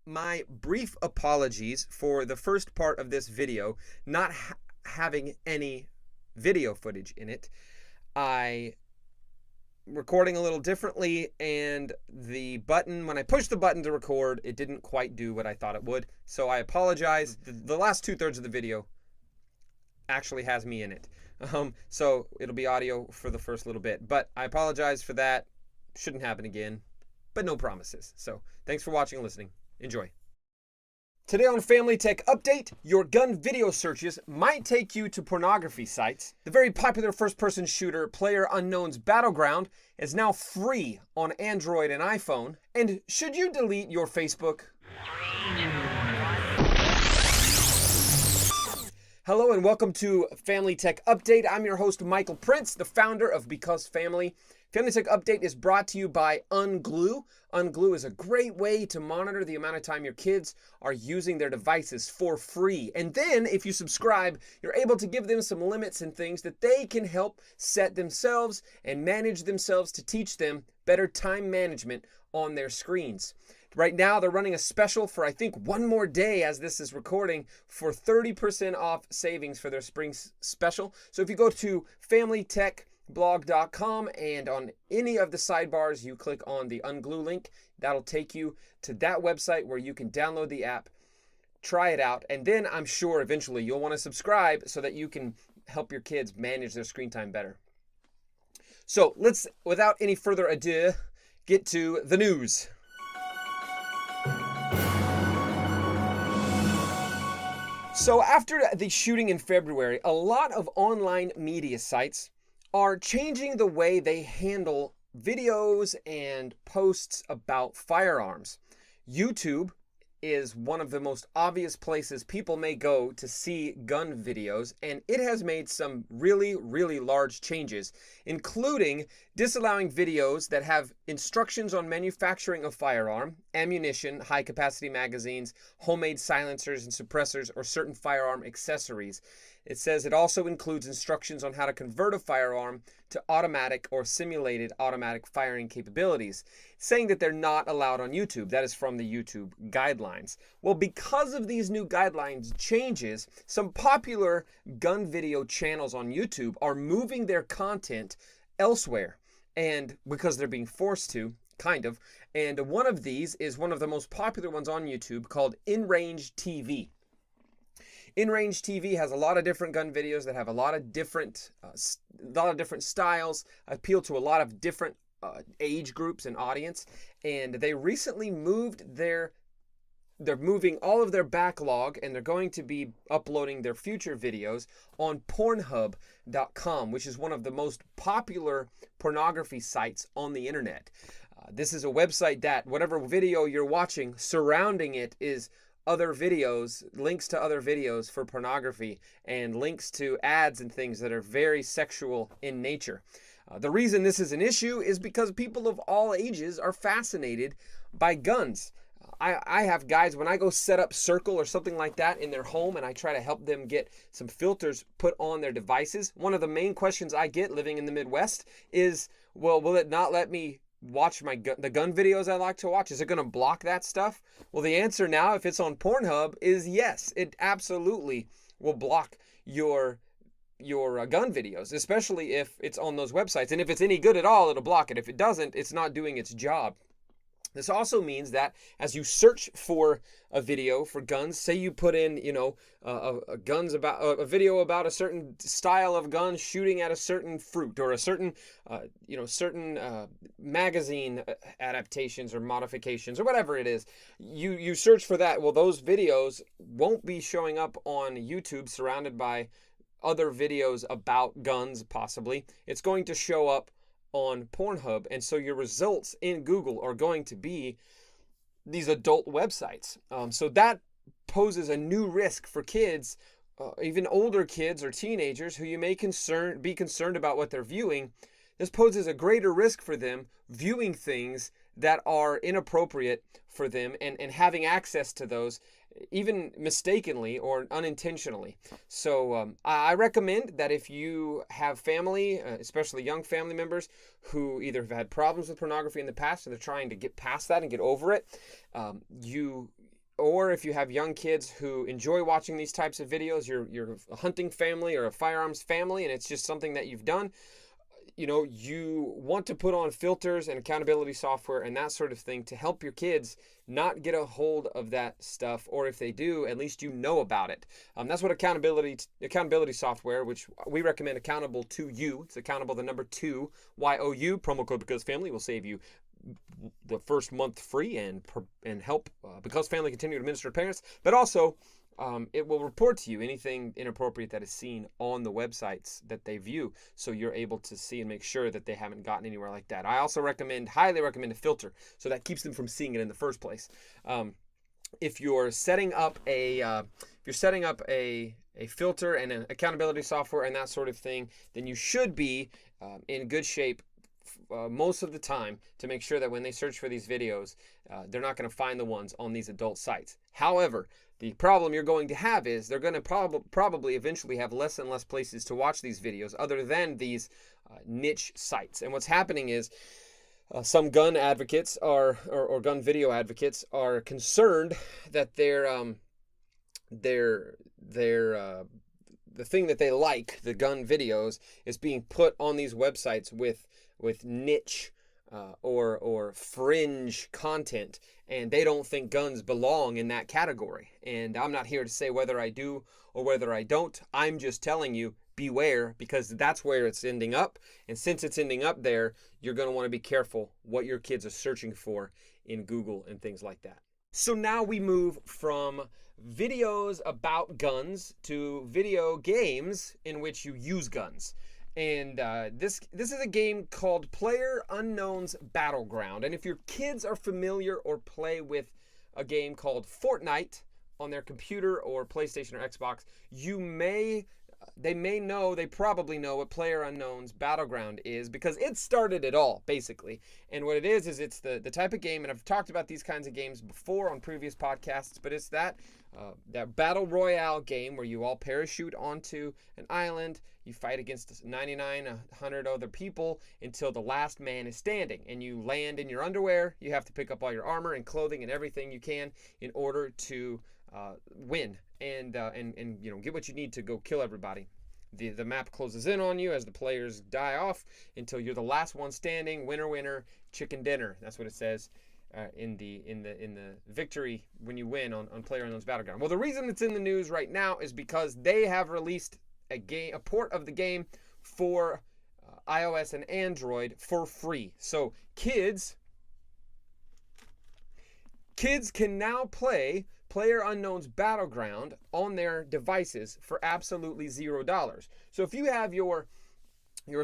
my brief apologies for the first part of this video not having any video footage in it. I recording a little differently, and the button, when I pushed the button to record, it didn't quite do what I thought it would. So I apologize. The last 2/3 of the video actually has me in it. So it'll be audio for the first little bit, but I apologize for that. Shouldn't happen again, but no promises. So thanks for watching and listening. Enjoy. Today on Family Tech Update, your gun video searches might take you to pornography sites. The very popular first-person shooter PlayerUnknown's Battleground is now free on Android and iPhone. And should you delete your Facebook? Hello and welcome to Family Tech Update. I'm your host, Michael Prince, the founder of Because Family. Family Tech Update is brought to you by Unglue. Unglue is a great way to monitor the amount of time your kids are using their devices for free. And then, if you subscribe, you're able to give them some limits and things that they can help set themselves and manage themselves to teach them better time management on their screens. Right now, they're running a special for, I think, one more day as this is recording for 30% off savings for their spring special. So if you go to familytechblog.com and on any of the sidebars, you click on the Unglue link, that'll take you to that website where you can download the app, try it out, and then I'm sure eventually you'll want to subscribe so that you can help your kids manage their screen time better. So let's, without any further ado, get to the news. So after the shooting in February, a lot of online media sites are changing the way they handle videos and posts about firearms. YouTube is one of the most obvious places people may go to see gun videos, and it has made some really large changes, including disallowing videos that have instructions on manufacturing a firearm, ammunition, high-capacity magazines, homemade silencers and suppressors, or certain firearm accessories. It says it also includes instructions on how to convert a firearm to automatic or simulated automatic firing capabilities, saying that they're not allowed on YouTube. That is from the YouTube guidelines. Well, because of these new guidelines changes, some popular gun video channels on YouTube are moving their content elsewhere, and because they're being forced to, kind of. And one of these is one of the most popular ones on YouTube called InRange TV. InRange TV has a lot of different gun videos that have a lot of different styles, appeal to a lot of different age groups and audience. And they recently they're moving all of their backlog, and they're going to be uploading their future videos on Pornhub.com, which is one of the most popular pornography sites on the internet. This is a website that whatever video you're watching, surrounding it is other videos, links to other videos for pornography, and links to ads and things that are very sexual in nature. The reason this is an issue is because people of all ages are fascinated by guns. I have guys, when I go set up Circle or something like that in their home and I try to help them get some filters put on their devices, one of the main questions I get living in the Midwest is, well, will it not let me watch the gun videos I like to watch? Is it going to block that stuff? Well, the answer now, if it's on Pornhub, is yes. It absolutely will block your gun videos, especially if it's on those websites. And if it's any good at all, it'll block it. If it doesn't, it's not doing its job. This also means that as you search for a video for guns, say you put in, a video about a certain style of gun shooting at a certain fruit, or a certain, magazine adaptations or modifications or whatever it is, you search for that. Well, those videos won't be showing up on YouTube surrounded by other videos about guns, possibly. It's going to show up on Pornhub, and so your results in Google are going to be these adult websites. So that poses a new risk for kids, even older kids or teenagers who you may be concerned about what they're viewing. This poses a greater risk for them viewing things that are inappropriate for them and having access to those, even mistakenly or unintentionally. So I recommend that if you have family, especially young family members who either have had problems with pornography in the past and they're trying to get past that and get over it, you or if you have young kids who enjoy watching these types of videos, you're a hunting family or a firearms family, and it's just something that you've done, you want to put on filters and accountability software and that sort of thing to help your kids not get a hold of that stuff, or if they do, at least you know about it. That's what accountability software, which we recommend, Accountable to You. It's accountable, the number 2, YOU. Promo code Because Family will save you the first month free and help Because Family continue to minister to parents, but also it will report to you anything inappropriate that is seen on the websites that they view, so you're able to see and make sure that they haven't gotten anywhere like that. I also highly recommend a filter, so that keeps them from seeing it in the first place. If you're setting up a filter and an accountability software and that sort of thing, then you should be in good shape most of the time to make sure that when they search for these videos, they're not going to find the ones on these adult sites. However, the problem you're going to have is they're going to probably eventually have less and less places to watch these videos other than these niche sites. And what's happening is some gun advocates or gun video advocates are concerned that the thing that they like, the gun videos, is being put on these websites with niche or fringe content, and they don't think guns belong in that category. And I'm not here to say whether I do or whether I don't. I'm just telling you, beware, because that's where it's ending up. And since it's ending up there, you're going to want to be careful what your kids are searching for in Google and things like that. So now we move from videos about guns to video games in which you use guns. And this is a game called PlayerUnknown's Battleground. And if your kids are familiar or play with a game called Fortnite on their computer or PlayStation or Xbox, they probably know what PlayerUnknown's Battleground is, because it started it all, basically. And what it is it's the type of game, and I've talked about these kinds of games before on previous podcasts, but it's that battle royale game where you all parachute onto an island, you fight against 100 other people until the last man is standing, and you land in your underwear. You have to pick up all your armor and clothing and everything you can in order to win and get what you need to go kill everybody. The map closes in on you as the players die off until you're the last one standing. Winner, chicken dinner. That's what it says in the victory when you win on PlayerUnknown's Battleground. Well, the reason it's in the news right now is because they have released a port of the game for iOS and Android for free. So kids can now play PlayerUnknown's Battleground on their devices for absolutely $0. So if you have your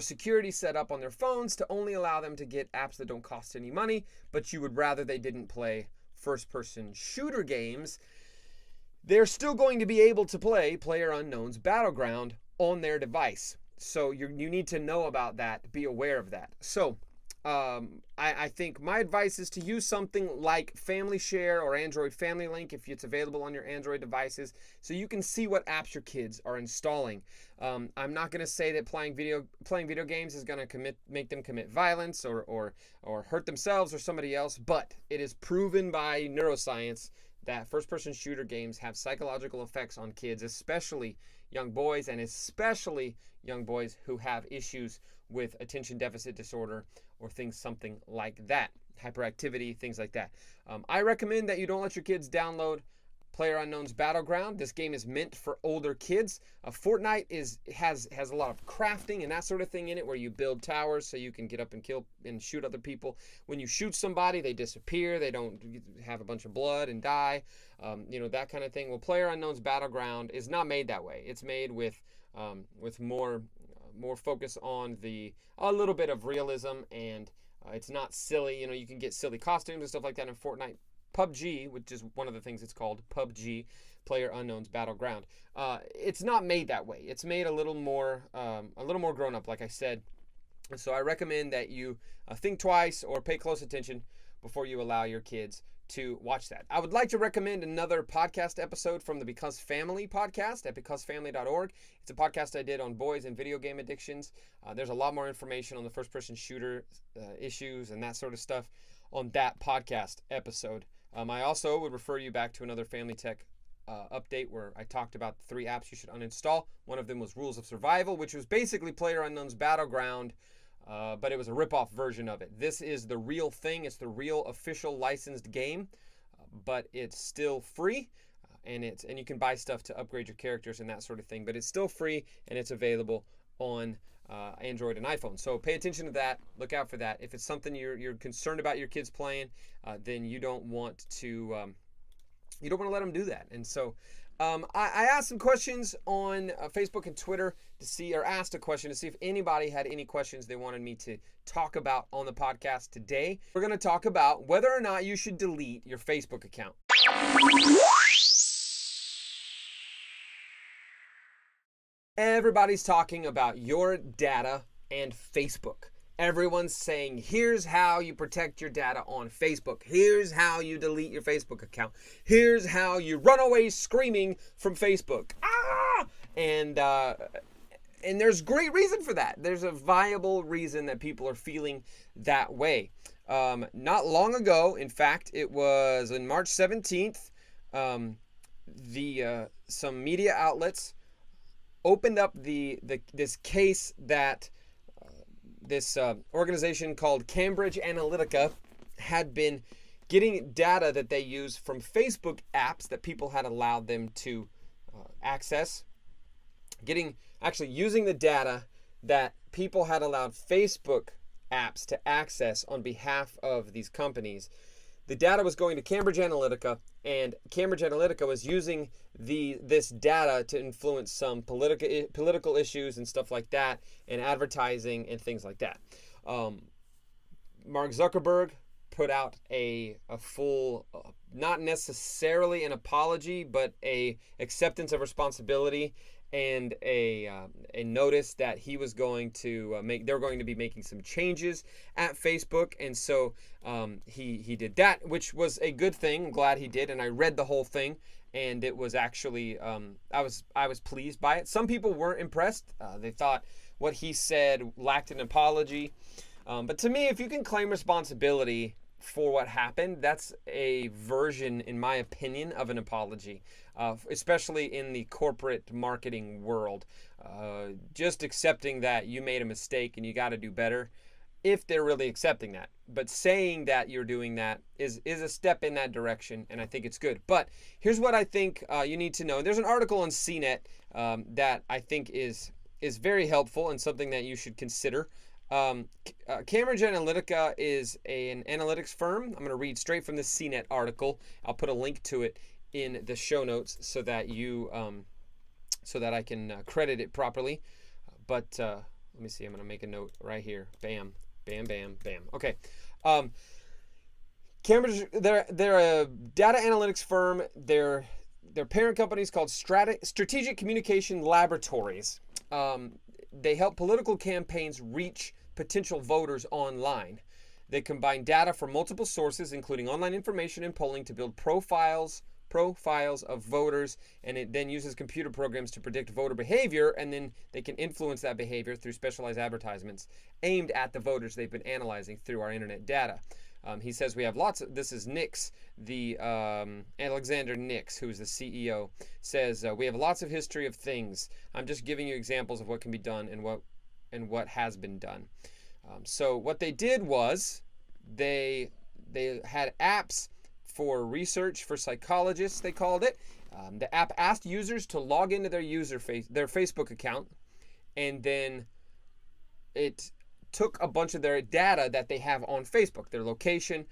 security set up on their phones to only allow them to get apps that don't cost any money, but you would rather they didn't play first-person shooter games, they're still going to be able to play PlayerUnknown's Battleground on their device. So you need to know about that, be aware of that. So I think my advice is to use something like Family Share or Android Family Link if it's available on your Android devices, so you can see what apps your kids are installing. I'm not going to say that playing video games is going to make them commit violence or hurt themselves or somebody else, but it is proven by neuroscience that first-person shooter games have psychological effects on kids, especially young boys, and especially young boys who have issues with attention deficit disorder or something like that, hyperactivity, things like that. I recommend that you don't let your kids download PlayerUnknown's Battleground. This game is meant for older kids. Fortnite has a lot of crafting and that sort of thing in it, where you build towers so you can get up and kill and shoot other people. When you shoot somebody, they disappear. They don't have a bunch of blood and die. That kind of thing. Well, PlayerUnknown's Battleground is not made that way. It's made with more focus on a little bit of realism, and it's not silly. You can get silly costumes and stuff like that in Fortnite. PUBG, which is one of the things it's called, PUBG, PlayerUnknown's Battleground. It's not made that way. It's made a little more grown up, like I said. And so I recommend that you think twice or pay close attention before you allow your kids to watch that. I would like to recommend another podcast episode from the Because Family podcast at becausefamily.org. It's a podcast I did on boys and video game addictions. There's a lot more information on the first-person shooter issues and that sort of stuff on that podcast episode. I also would refer you back to another Family Tech update where I talked about the 3 apps you should uninstall. One of them was Rules of Survival, which was basically PlayerUnknown's Battleground, but it was a rip-off version of it. This is the real thing. It's the real official licensed game, but it's still free, and you can buy stuff to upgrade your characters and that sort of thing. But it's still free, and it's available on Android and iPhone. So pay attention to that. Look out for that. If it's something you're concerned about your kids playing, then you don't want to let them do that. And so I asked some questions on Facebook and Twitter asked a question to see if anybody had any questions they wanted me to talk about on the podcast today. We're going to talk about whether or not you should delete your Facebook account. Everybody's talking about your data and Facebook. Everyone's saying, here's how you protect your data on Facebook. Here's how you delete your Facebook account. Here's how you run away screaming from Facebook. Ah! And there's great reason for that. There's a viable reason that people are feeling that way. Not long ago, in fact, it was on March 17th, some media outlets opened up this case that this organization called Cambridge Analytica had been getting data that they use from Facebook apps that people had allowed them to access, using the data that people had allowed Facebook apps to access on behalf of these companies. The data was going to Cambridge Analytica, and Cambridge Analytica was using this data to influence some political issues and stuff like that, and advertising and things like that. Mark Zuckerberg put out a full, not necessarily an apology, but a acceptance of responsibility and a notice that he was going to they're going to be making some changes at Facebook, and so he did that, which was a good thing. I'm glad he did, and I read the whole thing, and it was actually I was pleased by it. Some people weren't impressed. They thought what he said lacked an apology, but to me, if you can claim responsibility for what happened, that's a version, in my opinion, of an apology, especially in the corporate marketing world. Just accepting that you made a mistake and you got to do better, if they're really accepting that. But saying that you're doing that is a step in that direction, and I think it's good. But here's what I think you need to know. There's an article on CNET that I think is very helpful and something that you should consider. Cambridge Analytica is an analytics firm. I'm going to read straight from the CNET article. I'll put a link to it in the show notes so that I can credit it properly. But let me see. I'm going to make a note right here. Bam, bam, bam, bam. Okay. Cambridge, they're a data analytics firm. Their parent company is called Strategic Communication Laboratories. They help political campaigns reach potential voters online. They combine data from multiple sources, including online information and polling, to build profiles of voters, and it then uses computer programs to predict voter behavior, and then they can influence that behavior through specialized advertisements aimed at the voters they've been analyzing through our internet data. He says we have lots of, this is Nix, Alexander Nix, who is the CEO, says we have lots of history of things. I'm just giving you examples of what can be done and what has been done. So what they did was they had apps for research for psychologists, they called it. The app asked users to log into their Facebook account, and then it took a bunch of their data that they have on Facebook, their location,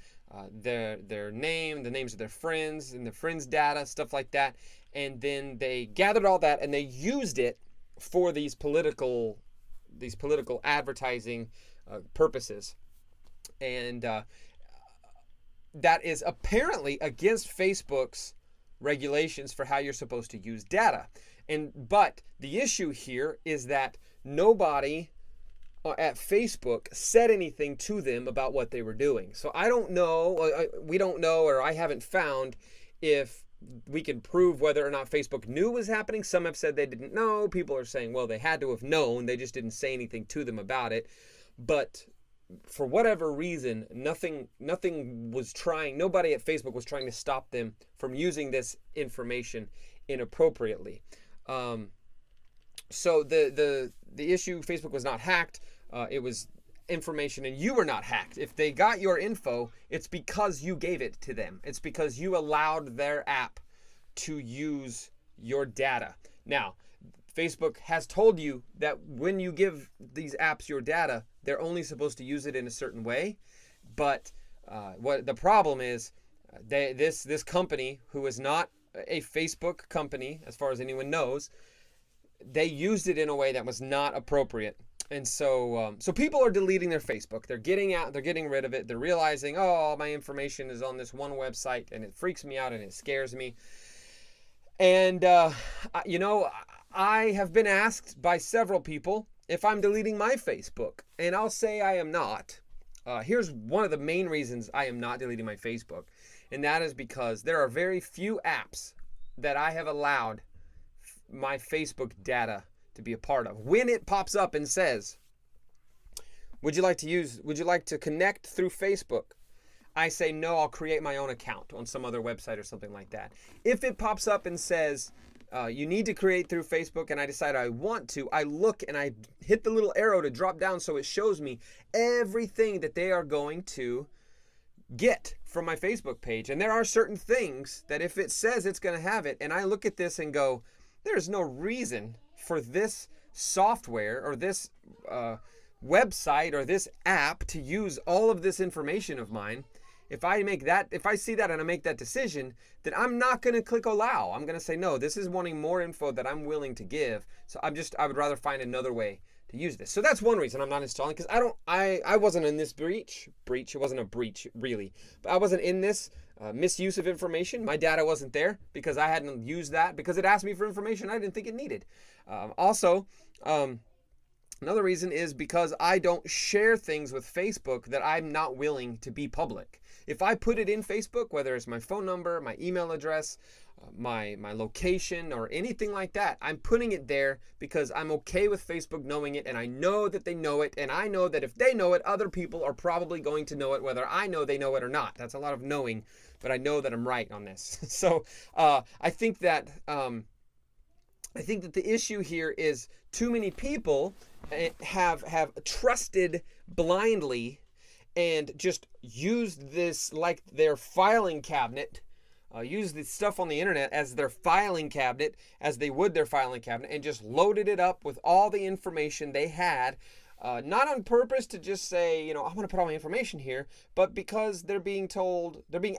their name, the names of their friends, and the friends' data, stuff like that. And then they gathered all that and they used it for these political advertising purposes. And that is apparently against Facebook's regulations for how you're supposed to use data. But the issue here is that nobody at Facebook said anything to them about what they were doing. So I don't know, we don't know, or I haven't found if we can prove whether or not Facebook knew what was happening. Some have said they didn't know. People are saying, well, they had to have known. They just didn't say anything to them about it. But for whatever reason, nobody at Facebook was trying to stop them from using this information inappropriately. So the issue, Facebook was not hacked. It was information, and you were not hacked. If they got your info, it's because you gave it to them. It's because you allowed their app to use your data. Now, Facebook has told you that when you give these apps your data, they're only supposed to use it in a certain way. But what the problem is, this company, who is not a Facebook company, as far as anyone knows, they used it in a way that was not appropriate. And so people are deleting their Facebook. They're getting rid of it. They're realizing, oh, my information is on this one website, and it freaks me out and it scares me. And, I have been asked by several people if I'm deleting my Facebook, and I'll say I am not. Here's one of the main reasons I am not deleting my Facebook, and that is because there are very few apps that I have allowed my Facebook data to be a part of. When it pops up and says, would you like to connect through Facebook? I say, no, I'll create my own account on some other website or something like that. If it pops up and says, you need to create through Facebook, and I decide I want to, I look and I hit the little arrow to drop down so it shows me everything that they are going to get from my Facebook page. And there are certain things that if it says it's going to have it, and I look at this and go, there's no reason for this software or this website or this app to use all of this information of mine. If I see that and I make that decision, then I'm not going to click allow. I'm going to say, no, this is wanting more info that I'm willing to give. So I would rather find another way to use this. So that's one reason I'm not installing, because I wasn't in this breach. It wasn't a breach really, but I wasn't in this misuse of information. My data wasn't there because I hadn't used that, because it asked me for information I didn't think it needed. Another reason is because I don't share things with Facebook that I'm not willing to be public. If I put it in Facebook, whether it's my phone number, my email address, my location, or anything like that, I'm putting it there because I'm okay with Facebook knowing it, and I know that they know it, and I know that if they know it, other people are probably going to know it, whether I know they know it or not. That's a lot of knowing, but I know that I'm right on this. So I think that the issue here is too many people have trusted blindly and just used this like their filing cabinet, use the stuff on the internet as their filing cabinet, as they would their filing cabinet, and just loaded it up with all the information they had, not on purpose to just say, I want to put all my information here, but because they're being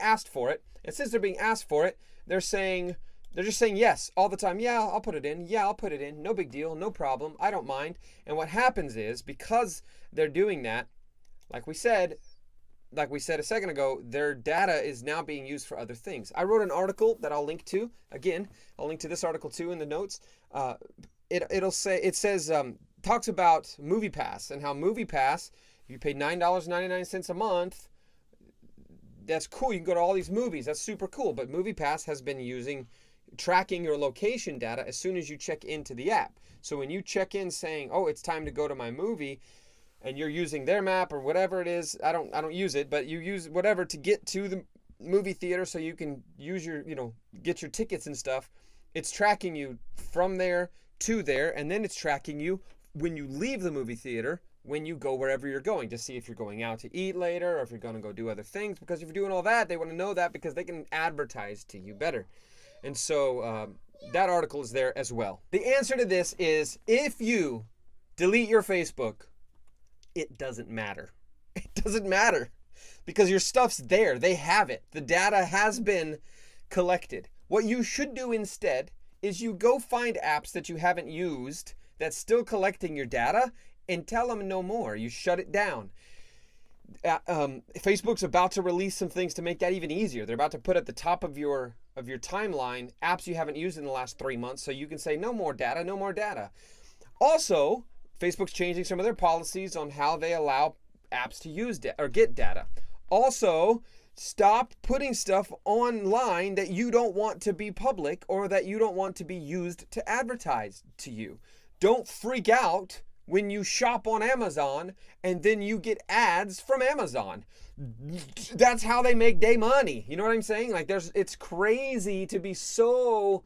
asked for it. And since they're being asked for it, they're just saying yes all the time. Yeah, I'll put it in. Yeah, I'll put it in. No big deal. No problem. I don't mind. And what happens is, because they're doing that, like we said a second ago, their data is now being used for other things. I wrote an article that I'll link to. Again, I'll link to this article too in the notes. Talks about MoviePass and how MoviePass, if you pay $9.99 a month, that's cool. You can go to all these movies. That's super cool. But MoviePass has been tracking your location data as soon as you check into the app. So when you check in saying, oh, it's time to go to my movie, and you're using their map or whatever it is, I don't use it, but you use whatever to get to the movie theater so you can use get your tickets and stuff. It's tracking you from there to there, and then it's tracking you when you leave the movie theater, when you go wherever you're going, to see if you're going out to eat later or if you're going to go do other things. Because if you're doing all that, they want to know that because they can advertise to you better. And so that article is there as well. The answer to this is, if you delete your Facebook, it doesn't matter. It doesn't matter because your stuff's there. They have it. The data has been collected. What you should do instead is you go find apps that you haven't used that's still collecting your data and tell them no more. You shut it down. Facebook's about to release some things to make that even easier. They're about to put at the top of your timeline apps you haven't used in the last 3 months, so you can say no more data, no more data. Also, Facebook's changing some of their policies on how they allow apps to use or get data. Also, stop putting stuff online that you don't want to be public or that you don't want to be used to advertise to you. Don't freak out when you shop on Amazon and then you get ads from Amazon. That's how they make day money. You know what I'm saying? Like it's crazy to be so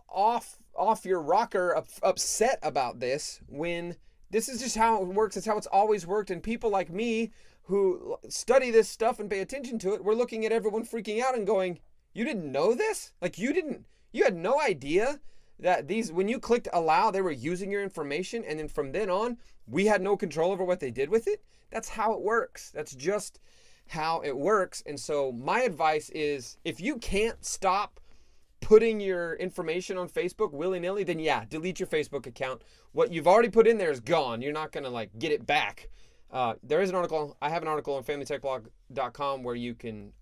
off your rocker, upset about this, when this is just how it works. It's how it's always worked. And people like me who study this stuff and pay attention to it, we're looking at everyone freaking out and going, you didn't know this? Like you had no idea that when you clicked allow, they were using your information, and then from then on, we had no control over what they did with it? That's how it works. That's just how it works. And so my advice is, if you can't stop putting your information on Facebook willy-nilly, then yeah, delete your Facebook account. What you've already put in there is gone. You're not going to like get it back. There is an article, I have an article on familytechblog.com where you can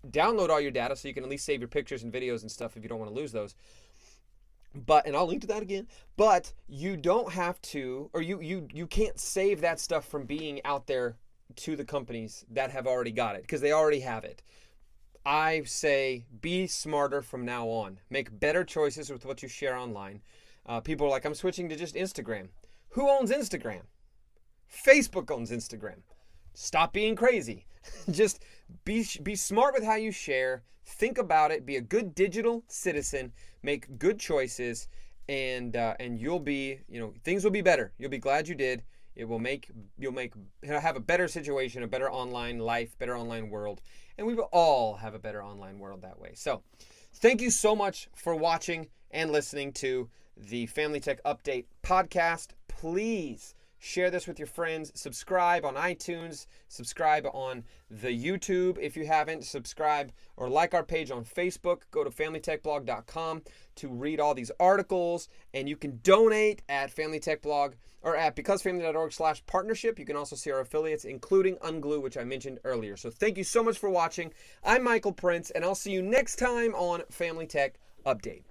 download all your data so you can at least save your pictures and videos and stuff if you don't want to lose those. And I'll link to that again, but you don't have to, or you can't save that stuff from being out there to the companies that have already got it, because they already have it. I say be smarter from now on. Make better choices with what you share online. People are like, I'm switching to just Instagram. Who owns Instagram? Facebook owns Instagram. Stop being crazy. Just be smart with how you share. Think about it. Be a good digital citizen. Make good choices, and you'll be, things will be better. You'll be glad you did. You'll have a better situation, a better online life, better online world, and we will all have a better online world that way. So, thank you so much for watching and listening to the Family Tech Update podcast. Please share this with your friends. Subscribe on iTunes. Subscribe on the YouTube if you haven't. Subscribe or like our page on Facebook. Go to familytechblog.com to read all these articles. And you can donate at FamilyTechBlog or at becausefamily.org/partnership. You can also see our affiliates, including Unglue, which I mentioned earlier. So thank you so much for watching. I'm Michael Prince, and I'll see you next time on Family Tech Update.